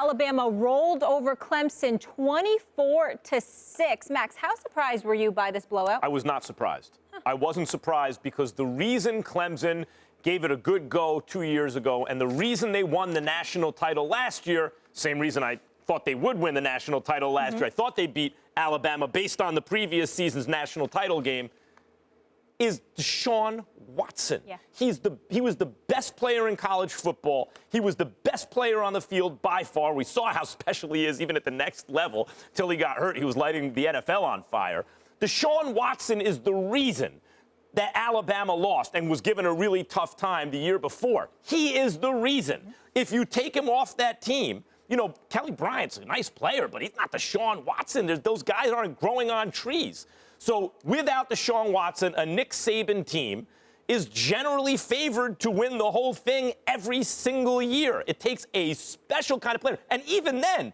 Alabama rolled over Clemson 24-6. Max, how surprised were you by this blowout? I was not surprised. I wasn't surprised because the reason Clemson gave it a good go 2 years ago and the reason they won the national title last year, same reason I thought they would win the national title last year. I thought they beat Alabama based on the previous season's national title game, is Deshaun Watson. Yeah. He was the best player in college football. He was the best player on the field by far. We saw how special he is even at the next level. Till he got hurt, he was lighting the NFL on fire. Deshaun Watson is the reason that Alabama lost and was given a really tough time the year before. He is the reason. If you take him off that team, you know, Kelly Bryant's a nice player, but he's not Deshaun Watson. Those guys aren't growing on trees. So without Deshaun Watson, a Nick Saban team is generally favored to win the whole thing every single year. It takes a special kind of player. And even then,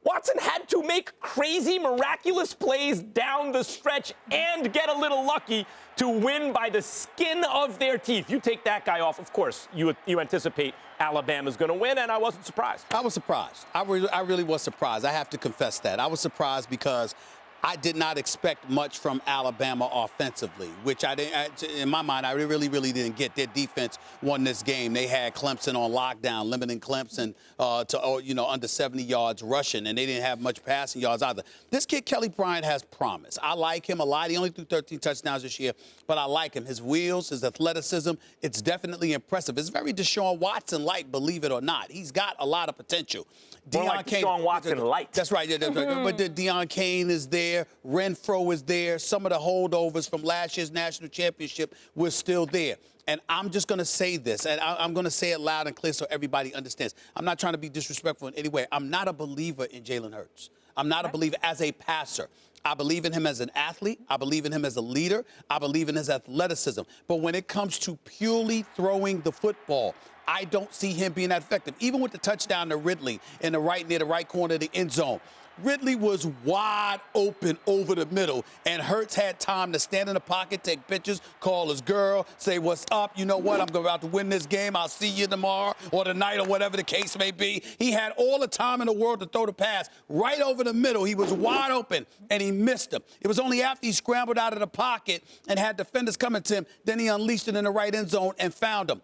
Watson had to make crazy, miraculous plays down the stretch and get a little lucky to win by the skin of their teeth. You take that guy off, of course, you anticipate Alabama's going to win, and I wasn't surprised. I was surprised. I really was surprised. I have to confess that. I was surprised because I did not expect much from Alabama offensively, which I didn't. In my mind, I really didn't get. Their defense won this game. They had Clemson on lockdown, limiting Clemson to under 70 yards rushing, and they didn't have much passing yards either. This kid, Kelly Bryant, has promise. I like him a lot. He only threw 13 touchdowns this year, but I like him. His wheels, his athleticism, it's definitely impressive. It's very Deshaun Watson-like, believe it or not. He's got a lot of potential. More like Deshaun Watson-light. That's right. But Deion Kane is there. Renfro is there. Some of the holdovers from last year's national championship were still there. And I'm just going to say this, and I'm going to say it loud and clear so everybody understands. I'm not trying to be disrespectful in any way. I'm not a believer in Jalen Hurts. I'm not a believer as a passer. I believe in him as an athlete. I believe in him as a leader. I believe in his athleticism. But when it comes to purely throwing the football, I don't see him being that effective. Even with the touchdown to Ridley in the right, near the right corner of the end zone, Ridley was wide open over the middle, and Hurts had time to stand in the pocket, take pictures, call his girl, say, what's up? You know what? I'm about to win this game. I'll see you tomorrow or tonight or whatever the case may be. He had all the time in the world to throw the pass right over the middle. He was wide open, and he missed him. It was only after he scrambled out of the pocket and had defenders coming to him, then he unleashed it in the right end zone and found him.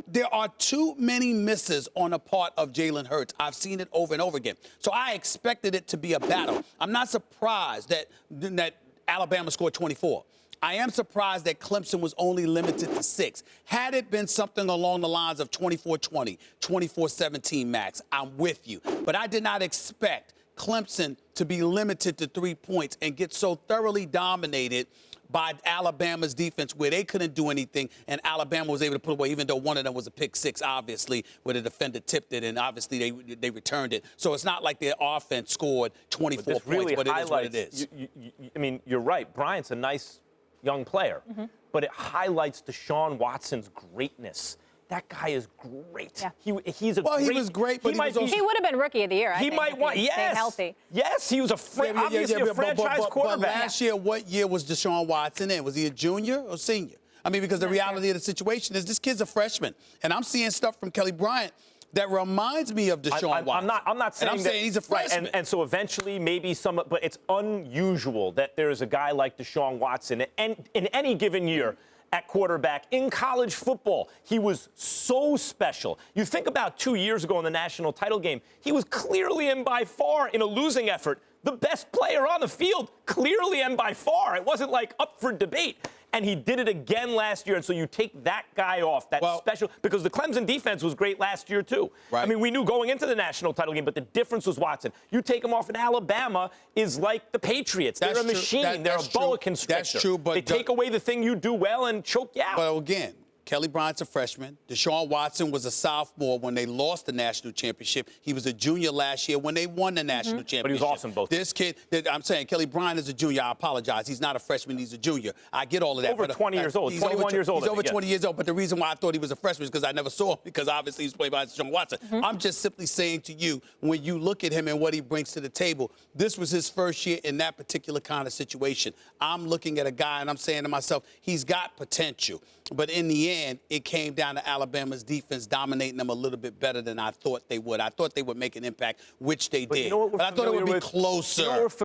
There are too many misses on the part of Jalen Hurts. I've seen it over and over again. So I expected it to be a battle. I'm not surprised that Alabama scored 24. I am surprised that Clemson was only limited to 6. Had it been something along the lines of 24-20, 24-17, Max, I'm with you. But I did not expect Clemson to be limited to 3 points and get so thoroughly dominated by Alabama's defense where they couldn't do anything, and Alabama was able to put away, even though one of them was a pick six, obviously, where the defender tipped it, and obviously they returned it. So it's not like their offense scored 24 points, but it is what it is. I mean, you're right. Bryant's a nice young player, but it highlights Deshaun Watson's greatness. That guy is great. Yeah. He's a great. He was great, but he would have been rookie of the year. I think, might want. Yes. Stayed healthy. Yes, he was obviously a franchise quarterback. But last year, what year was Deshaun Watson in? Was he a junior or senior? I mean, because the reality of the situation is this kid's a freshman, and I'm seeing stuff from Kelly Bryant that reminds me of Deshaun Watson. I'm not saying and I'm saying he's a freshman. Right, and so eventually maybe but it's unusual that there is a guy like Deshaun Watson in any given year at quarterback in college football. He was so special. You think about 2 years ago in the national title game, he was clearly and by far in a losing effort the best player on the field, clearly and by far. It wasn't like up for debate. And he did it again last year. And so you take that guy off, special, because the Clemson defense was great last year, too. Right. I mean, we knew going into the national title game, but the difference was Watson. You take him off, and Alabama is like the Patriots. They're a machine. They're a boa constrictor. That's true, but they take away the thing you do well and choke you out. But again, Kelly Bryant's a freshman. Deshaun Watson was a sophomore when they lost the national championship. He was a junior last year when they won the national championship. But he was awesome both. This kid, I'm saying Kelly Bryant is a junior. I apologize. He's not a freshman. He's a junior. I get all of that. Over 20 years old. 21 years old. He's over 20 years old. But the reason why I thought he was a freshman is because I never saw him, because obviously he's played by Deshaun Watson. I'm just simply saying to you, when you look at him and what he brings to the table, this was his first year in that particular kind of situation. I'm looking at a guy and I'm saying to myself, he's got potential. But in the and it came down to Alabama's defense dominating them a little bit better than I thought they would. I thought they would make an impact, which they did. You know what but I thought it would be with? closer. You know